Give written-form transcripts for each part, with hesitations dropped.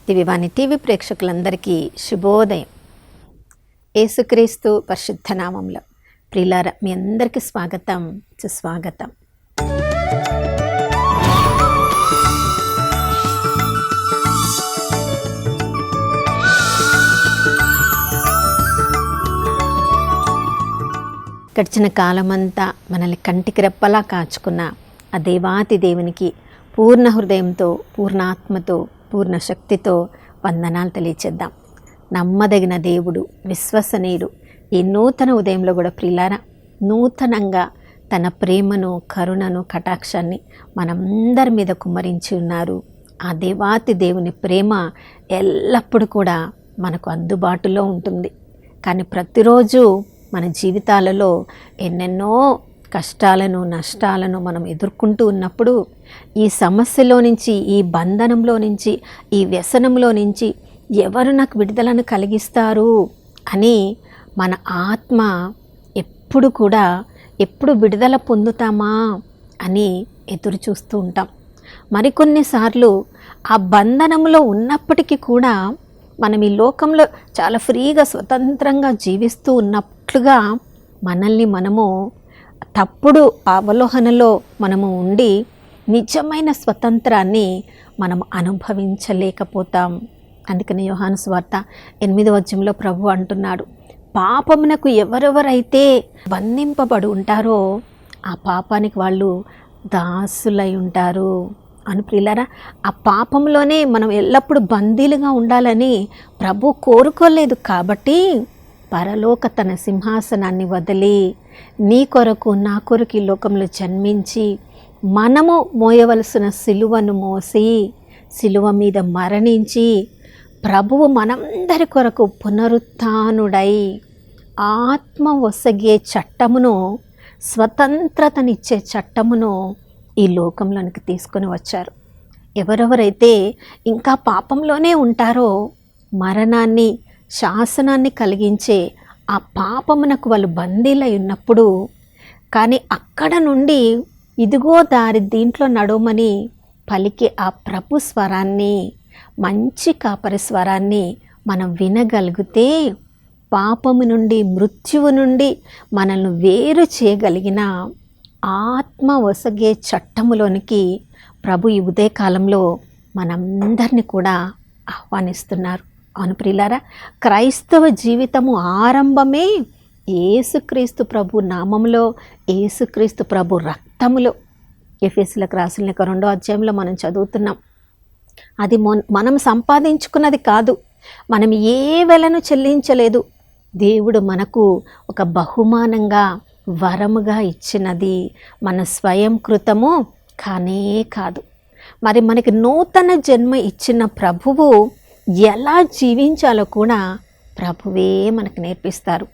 దివ్యవాణి TV ప్రేక్షకులందరికీ శుభోదయం. యేసుక్రీస్తు పరిశుద్ధ నామంలో ప్రియులారా, మీ అందరికీ స్వాగతం, సుస్వాగతం. గడిచిన కాలమంతా మనల్ని కంటికి రెప్పలా కాచుకున్న ఆ దేవాతి దేవునికి పూర్ణ హృదయంతో, పూర్ణాత్మతో, పూర్ణ శక్తితో వందనాలు తెలియచేద్దాం. నమ్మదగిన దేవుడు, విశ్వసనీయుడు. ఈ నూతన ఉదయంలో కూడా ప్రియులారా, నూతనంగా తన ప్రేమను, కరుణను, కటాక్షాన్ని మనందరి మీద కుమ్మరించి ఉన్నారు. ఆ దేవాతి దేవుని ప్రేమ ఎల్లప్పుడూ కూడా మనకు అందుబాటులో ఉంటుంది. కానీ ప్రతిరోజు మన జీవితాలలో ఎన్నెన్నో కష్టాలను, నష్టాలను మనం ఎదుర్కొంటూ ఉన్నప్పుడు ఈ సమస్యలో నుంచి, ఈ బంధనంలో నుంచి, ఈ వ్యసనంలో నుంచి ఎవరు నాకు విడుదలను కలిగిస్తారు అని మన ఆత్మ ఎప్పుడు విడుదల పొందుతామా అని ఎదురు చూస్తూ ఉంటాం. మరికొన్నిసార్లు ఆ బంధనంలో ఉన్నప్పటికీ కూడా మనం ఈ లోకంలో చాలా ఫ్రీగా, స్వతంత్రంగా జీవిస్తూ ఉన్నట్లుగా మనల్ని మనము తప్పుడు అవలోహనలో మనము ఉండి నిజమైన స్వతంత్రాన్ని మనం అనుభవించలేకపోతాం. అందుకని యోహాను సువార్త 8వ అధ్యాయంలో ప్రభు అంటున్నాడు, పాపమునకు ఎవరెవరైతే బంధింపబడి ఉంటారో ఆ పాపానికి వాళ్ళు దాసులై ఉంటారు అని. ప్రియులారా, ఆ పాపంలోనే మనం ఎల్లప్పుడూ బందీలుగా ఉండాలని ప్రభు కోరుకోలేదు. కాబట్టి పరలోక తన సింహాసనాన్ని వదిలి నీ కొరకు, నా కొరకు ఈ లోకంలో జన్మించి మనము మోయవలసిన సిలువను మోసి, సిలువ మీద మరణించి, ప్రభువు మనందరి కొరకు పునరుత్థానుడై ఆత్మ ఒసగే చట్టమును, స్వతంత్రతనిచ్చే చట్టమును ఈ లోకంలోనికి తీసుకొని వచ్చారు. ఎవరెవరైతే ఇంకా పాపంలోనే ఉంటారో మరణాన్ని, శాసనాన్ని కలిగించే ఆ పాపమునకు వాళ్ళు బందీలై ఉన్నప్పుడు, కానీ అక్కడ నుండి ఇదిగో దారి, దీంట్లో నడవమని పలికే ఆ ప్రభు స్వరాన్ని, మంచి కాపరి స్వరాన్ని మనం వినగలిగితే పాపము నుండి, మృత్యువు నుండి మనల్ని వేరు చేయగలిగిన ఆత్మ ఒసగే చట్టములోనికి ప్రభు ఈ ఉదయకాలంలో మనందరినీ కూడా ఆహ్వానిస్తున్నారు. అవును ప్రియులారా, క్రైస్తవ జీవితము ఆరంభమే యేసుక్రీస్తు ప్రభు నామములో, యేసుక్రీస్తు ప్రభు రక్తములో. ఎఫెసీయులకు రాసిన 2వ అధ్యాయంలో మనం చదువుతున్నాం. అది మనం సంపాదించుకున్నది కాదు, మనం ఏ వెలను చెల్లించలేదు. దేవుడు మనకు ఒక బహుమానంగా, వరముగా ఇచ్చినది, మన స్వయం కృతము కానే కాదు. మరి మనకి నూతన జన్మ ఇచ్చిన ప్రభువు ఎలా జీవించాలో కూడా ప్రభువే మనకు నేర్పిస్తారు.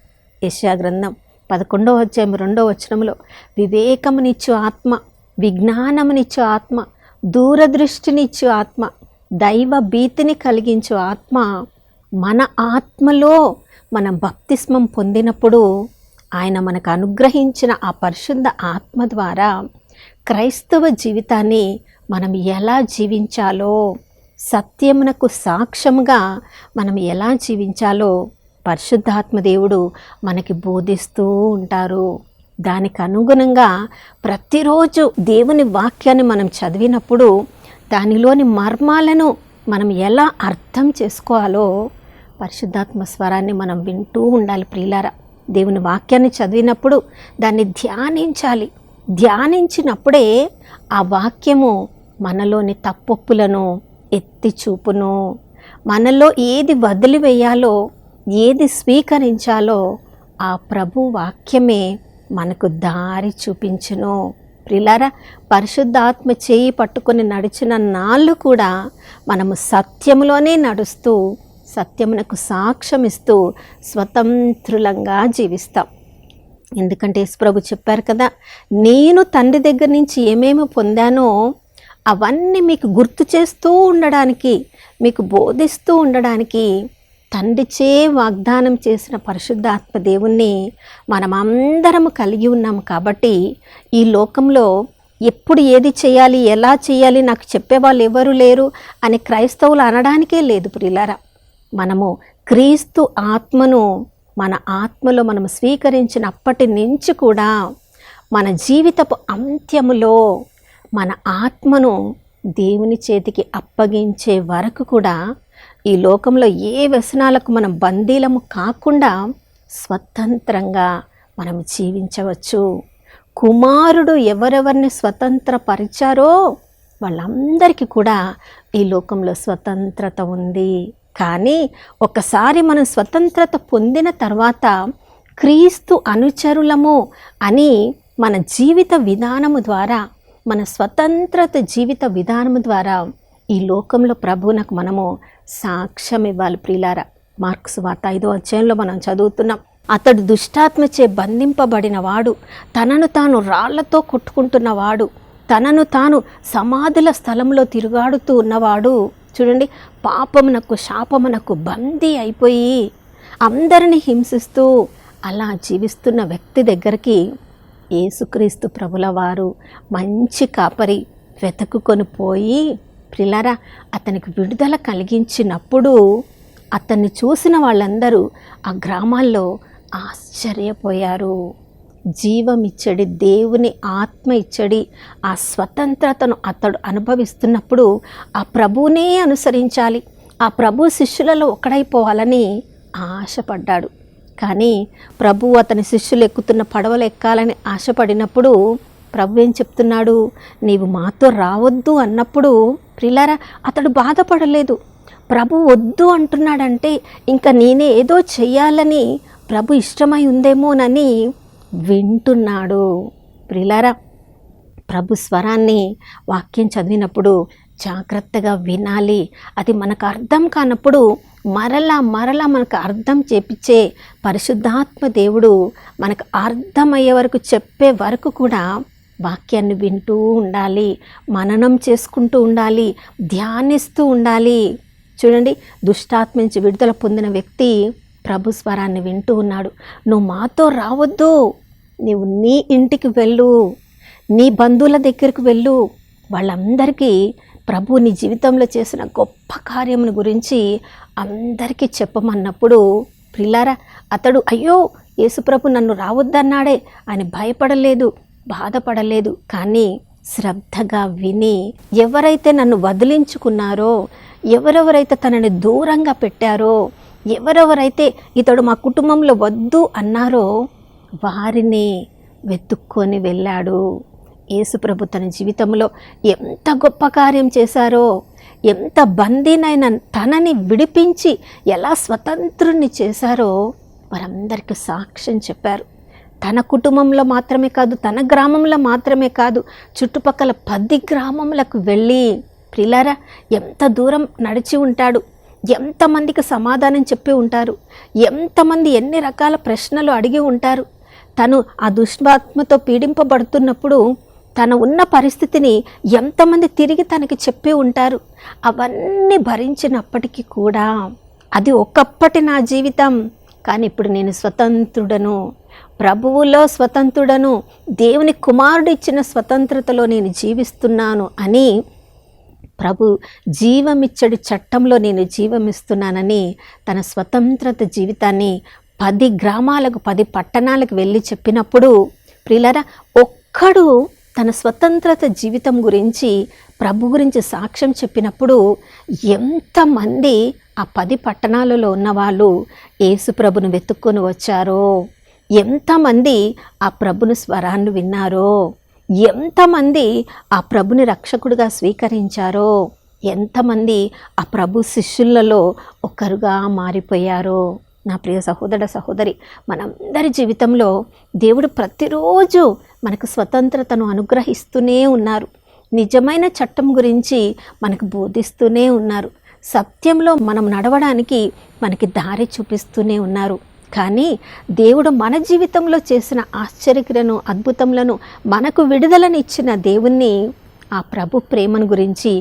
యెషయా గ్రంథం 11వ అధ్యాయం 2వ వచనంలో వివేకమునిచ్చు ఆత్మ, విజ్ఞానమునిచ్చు ఆత్మ, దూరదృష్టినిచ్చు ఆత్మ, దైవ భీతిని కలిగించు ఆత్మ మన ఆత్మలో మనం బప్తిస్మం పొందినప్పుడు ఆయన మనకు అనుగ్రహించిన ఆ పరిశుద్ధ ఆత్మ ద్వారా క్రైస్తవ జీవితాన్ని మనం ఎలా జీవించాలో, సత్యమునకు సాక్ష్యముగా మనం ఎలా జీవించాలో పరిశుద్ధాత్మ దేవుడు మనకి బోధిస్తూ ఉంటారు. దానికి అనుగుణంగా ప్రతిరోజు దేవుని వాక్యాన్ని మనం చదివినప్పుడు దానిలోని మర్మాలను మనం ఎలా అర్థం చేసుకోవాలో పరిశుద్ధాత్మ స్వరాన్ని మనం వింటూ ఉండాలి. ప్రియులారా, దేవుని వాక్యాన్ని చదివినప్పుడు దాన్ని ధ్యానించాలి. ధ్యానించినప్పుడే ఆ వాక్యము మనలోని తప్పొప్పులను ఎత్తి చూపును. మనలో ఏది వదిలివేయాలో, ఏది స్వీకరించాలో ఆ ప్రభు వాక్యమే మనకు దారి చూపించును. ప్రియులారా, పరిశుద్ధాత్మ చేయి పట్టుకొని నడిచిన నాళ్ళు కూడా మనము సత్యములోనే నడుస్తూ, సత్యమునకు సాక్ష్యం ఇస్తూ స్వతంత్రులంగా జీవిస్తాం. ఎందుకంటే యేసుప్రభు చెప్పారు కదా, నేను తండ్రి దగ్గర నుంచి ఏమేమి పొందానో అవన్నీ మీకు గుర్తు చేస్తూ ఉండడానికి, మీకు బోధిస్తూ ఉండడానికి తండ్రిచే వాగ్దానం చేసిన పరిశుద్ధాత్మ దేవుణ్ణి మనమందరము కలిగి ఉన్నాము. కాబట్టి ఈ లోకంలో ఎప్పుడు ఏది చేయాలి, ఎలా చేయాలి, నాకు చెప్పేవాళ్ళు ఎవరు లేరు అని క్రైస్తవులు అనడానికే లేదు ప్రియులారా. మనము క్రీస్తు ఆత్మను మన ఆత్మలో మనం స్వీకరించినప్పటి నుంచి కూడా మన జీవితపు అంత్యములో మన ఆత్మను దేవుని చేతికి అప్పగించే వరకు కూడా ఈ లోకంలో ఏ వ్యసనాలకు మనం బందీలము కాకుండా స్వతంత్రంగా మనం జీవించవచ్చు. కుమారుడు ఎవరెవరిని స్వతంత్రపరిచారో వాళ్ళందరికీ కూడా ఈ లోకంలో స్వతంత్రత ఉంది. కానీ ఒకసారి మనం స్వతంత్రత పొందిన తర్వాత క్రీస్తు అనుచరులము అని మన జీవిత విధానము ద్వారా, మన స్వతంత్రత జీవిత విధానము ద్వారా ఈ లోకంలో ప్రభువునకు మనము సాక్ష్యం ఇవ్వాలి ప్రియులారా. మార్కు సువార్త 5వ అధ్యాయంలో మనం చదువుతున్నాం. అతడు దుష్టాత్మచే బంధింపబడిన వాడు, తనను తాను రాళ్లతో కొట్టుకుంటున్నవాడు, తనను తాను సమాధుల స్థలంలో తిరుగాడుతూ ఉన్నవాడు, చూడండి, పాపమునకు శాపమునకు బందీ అయిపోయి అందరినీ హింసిస్తూ అలా జీవిస్తున్న వ్యక్తి దగ్గరికి యేసుక్రీస్తు ప్రభుల వారు మంచి కాపరి వెతుకుకొని పోయి ప్రియులారా అతనికి విడుదల కలిగించినప్పుడు అతన్ని చూసిన వాళ్ళందరూ ఆ గ్రామాల్లో ఆశ్చర్యపోయారు. జీవం ఇచ్చడి, దేవుని ఆత్మ ఇచ్చడి ఆ స్వతంత్రతను అతడు అనుభవిస్తున్నప్పుడు ఆ ప్రభువునే అనుసరించాలి, ఆ ప్రభు శిష్యులలో ఒకడైపోవాలని ఆశపడ్డాడు. కానీ ప్రభు అతని శిష్యులు ఎక్కుతున్న పడవలు ఎక్కాలని ఆశపడినప్పుడు ప్రభు ఏం చెప్తున్నాడు, నీవు మాతో రావద్దు అన్నప్పుడు ప్రియులారా అతడు బాధపడలేదు. ప్రభు వద్దు అంటున్నాడంటే ఇంకా నేనే ఏదో చెయ్యాలని ప్రభు ఇష్టమై ఉందేమోనని వింటున్నాడు. ప్రియులారా ప్రభు స్వరాన్ని వాక్యం చదివినప్పుడు జాగ్రత్తగా వినాలి. అది మనకు అర్థం కానప్పుడు మరలా మనకు అర్థం చేపించే పరిశుద్ధాత్మ దేవుడు మనకు అర్థమయ్యే వరకు చెప్పే వరకు కూడా వాక్యాన్ని వింటూ ఉండాలి, మననం చేసుకుంటూ ఉండాలి, ధ్యానిస్తూ ఉండాలి. చూడండి, దుష్టాత్మ నుంచి విడుదల పొందిన వ్యక్తి ప్రభు స్వరాన్ని వింటూ ఉన్నాడు. నువ్వు మాతో రావద్దు, నీవు నీ ఇంటికి వెళ్ళు, నీ బంధువుల దగ్గరికి వెళ్ళు, వాళ్ళందరికీ ప్రభు నీ జీవితంలో చేసిన గొప్ప కార్యమును గురించి అందరికీ చెప్పమన్నప్పుడు ప్రియులారా అతడు అయ్యో యేసుప్రభు నన్ను రావద్దన్నాడే అని భయపడలేదు, బాధపడలేదు. కానీ శ్రద్ధగా విని ఎవరైతే నన్ను వదిలించుకున్నారో, ఎవరెవరైతే తనని దూరంగా పెట్టారో, ఎవరెవరైతే ఇతడు మా కుటుంబంలో వద్దు అన్నారో వారిని వెతుక్కొని వెళ్ళాడు. యేసుప్రభు తన జీవితంలో ఎంత గొప్ప కార్యం చేశారో, ఎంత బందీనైనా తనని విడిపించి ఎలా స్వతంత్రుని చేశారో వారందరికీ సాక్ష్యం చెప్పారు. తన కుటుంబంలో మాత్రమే కాదు, తన గ్రామంలో మాత్రమే కాదు, చుట్టుపక్కల 10 గ్రామములకు వెళ్ళి ప్రియులారా ఎంత దూరం నడిచి ఉంటాడు, ఎంతమందికి సమాధానం చెప్పి ఉంటారు, ఎంతమంది ఎన్ని రకాల ప్రశ్నలు అడిగి ఉంటారు. తను ఆ దుష్టాత్మతో పీడింపబడుతున్నప్పుడు తను ఉన్న పరిస్థితిని ఎంతమంది తిరిగి తనకి చెప్పి ఉంటారు. అవన్నీ భరించినప్పటికీ కూడా అది ఒకప్పటి నా జీవితం, కానీ ఇప్పుడు నేను స్వతంత్రుడను, ప్రభువులో స్వతంత్రుడను, దేవుని కుమారుడు ఇచ్చిన స్వతంత్రతలో నేను జీవిస్తున్నాను అని, ప్రభు జీవమిచ్చడి చట్టంలో నేను జీవమిస్తున్నానని తన స్వతంత్రత జీవితాన్ని 10 గ్రామాలకు 10 పట్టణాలకు వెళ్ళి చెప్పినప్పుడు ప్రియులారా ఒక్కడు తన స్వతంత్రత జీవితం గురించి ప్రభు గురించి సాక్ష్యం చెప్పినప్పుడు ఎంతమంది ఆ 10 పట్టణాలలో ఉన్నవాళ్ళు యేసు ప్రభును వెతుక్కొని వచ్చారో, ఎంతమంది ఆ ప్రభుని స్వరాన్ని విన్నారో, ఎంతమంది ఆ ప్రభుని రక్షకుడిగా స్వీకరించారో, ఎంతమంది ఆ ప్రభు శిష్యులలో ఒకరుగా మారిపోయారో. నా ప్రియ సహోదర సహోదరి, మనందరి జీవితంలో దేవుడు ప్రతిరోజు మనకు స్వతంత్రతను అనుగ్రహిస్తూనే ఉన్నారు. నిజమైన చట్టం గురించి మనకు బోధిస్తూనే ఉన్నారు. సత్యంలో మనం నడవడానికి మనకి దారి చూపిస్తూనే ఉన్నారు. కానీ దేవుడు మన జీవితంలో చేసిన ఆశ్చర్యక్రియలను, అద్భుతములను, మనకు విడుదలనిచ్చిన దేవుణ్ణి, ఆ ప్రభు ప్రేమను గురించి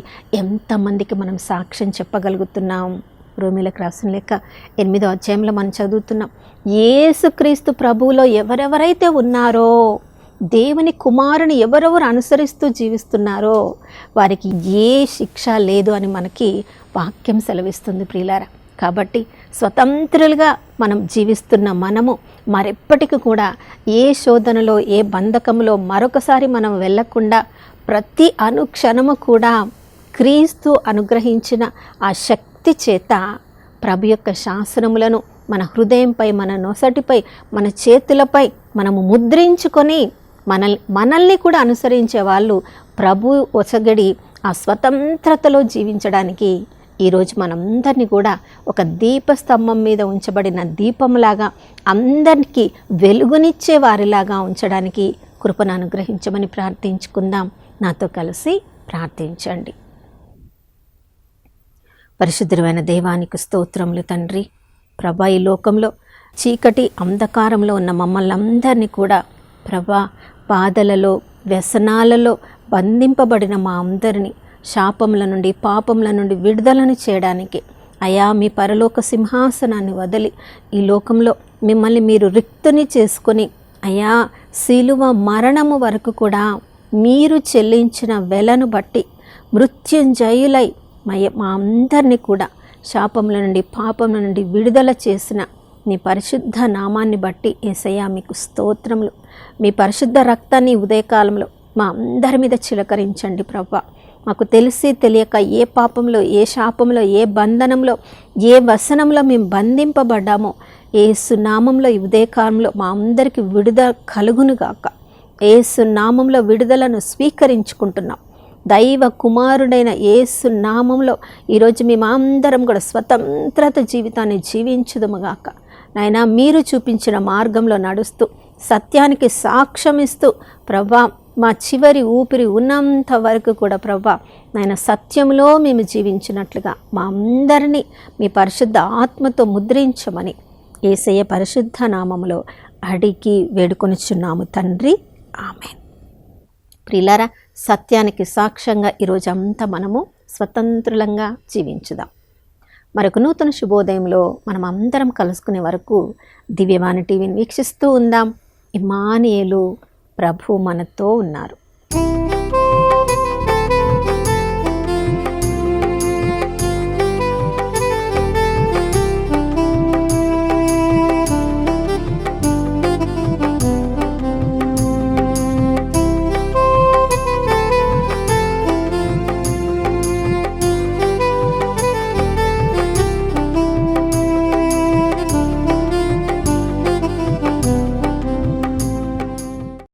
ఎంతమందికి మనం సాక్ష్యం చెప్పగలుగుతున్నాం? రోమీలకు రాసిన లేఖ 8వ అధ్యాయంలో మనం చదువుతున్నాం, యేసుక్రీస్తు ప్రభువులో ఎవరెవరైతే ఉన్నారో దేవుని కుమారుని ఎవరెవరు అనుసరిస్తూ జీవిస్తున్నారో వారికి ఏ శిక్ష లేదు అని మనకి వాక్యం సెలవిస్తుంది ప్రియులారా. కాబట్టి స్వతంత్రులుగా మనం జీవిస్తున్న మనము మరెప్పటికీ కూడా ఏ శోధనలో ఏ బంధకంలో మరొకసారి మనం వెళ్ళకుండా ప్రతి అనుక్షణము కూడా క్రీస్తు అనుగ్రహించిన ఆ శక్తి చేత ప్రభు యొక్క శాసనములను మన హృదయంపై, మన నొసటిపై, మన చేతులపై మనము ముద్రించుకొని మనల్ని కూడా అనుసరించే వాళ్ళు ప్రభు ఒసగడి ఆ స్వతంత్రతలో జీవించడానికి ఈరోజు మనందరినీ కూడా ఒక దీపస్తంభం మీద ఉంచబడిన దీపంలాగా అందరికీ వెలుగునిచ్చే వారిలాగా ఉంచడానికి కృపను అనుగ్రహించమని ప్రార్థించుకుందాం. నాతో కలిసి ప్రార్థించండి. పరిశుద్ధమైన దేవానికి స్తోత్రములు తండ్రి. ప్రభా, ఈ లోకంలో చీకటి అంధకారంలో ఉన్న మమ్మల్ని అందరినీ కూడా ప్రభా, బాధలలో వ్యసనాలలో బంధింపబడిన మా అందరినీ శాపముల నుండి పాపముల నుండి విడుదలను చేయడానికి అయా మీ పరలోక సింహాసనాన్ని వదిలి ఈ లోకంలో మిమ్మల్ని మీరు రిక్తుని చేసుకొని అయా శిలువ మరణము వరకు కూడా మీరు చెల్లించిన వెలను బట్టి మృత్యుంజయులై మా అందరినీ కూడా శాపముల నుండి పాపముల నుండి విడుదల చేసిన నీ పరిశుద్ధ నామాన్ని బట్టి యేసయ్యా మీకు స్తోత్రములు. మీ పరిశుద్ధ రక్తాన్ని ఉదయకాలంలో మా అందరి మీద చిలకరించండి ప్రభా. మాకు తెలిసి తెలియక ఏ పాపంలో, ఏ శాపంలో, ఏ బంధనంలో, ఏ వసనంలో మేము బంధింపబడ్డామో యేసు నామంలో ఈ ఉదయకాలంలో మా అందరికీ విడుదల కలుగునుగాక. యేసు నామంలో విడుదలను స్వీకరించుకుంటున్నాం. దైవ కుమారుడైన యేసు నామంలో ఈరోజు మేమందరం కూడా స్వతంత్రత జీవితాన్ని జీవించుదుముగాక. నాయనా, మీరు చూపించిన మార్గంలో నడుస్తూ సత్యానికి సాక్ష్యమిస్తూ ప్రభా, మా చివరి ఊపిరి ఉన్నంత వరకు కూడా ప్రభా నాయన సత్యంలో మేము జీవించినట్లుగా మా అందరినీ మీ పరిశుద్ధ ఆత్మతో ముద్రించమని యేసయ్య పరిశుద్ధ నామములో అడిగి వేడుకొనిచున్నాము తండ్రి. ఆమేన్. ప్రియులారా, సత్యానికి సాక్ష్యంగా ఈరోజంతా మనము స్వతంత్రులంగా జీవించుదాం. మరొక నూతన శుభోదయంలో మనం అందరం కలుసుకునే వరకు దివ్యవాణి టీవీని వీక్షిస్తూ ఉందాం. ఇమ్మానుయేలు, ప్రభు మనతో ఉన్నారు.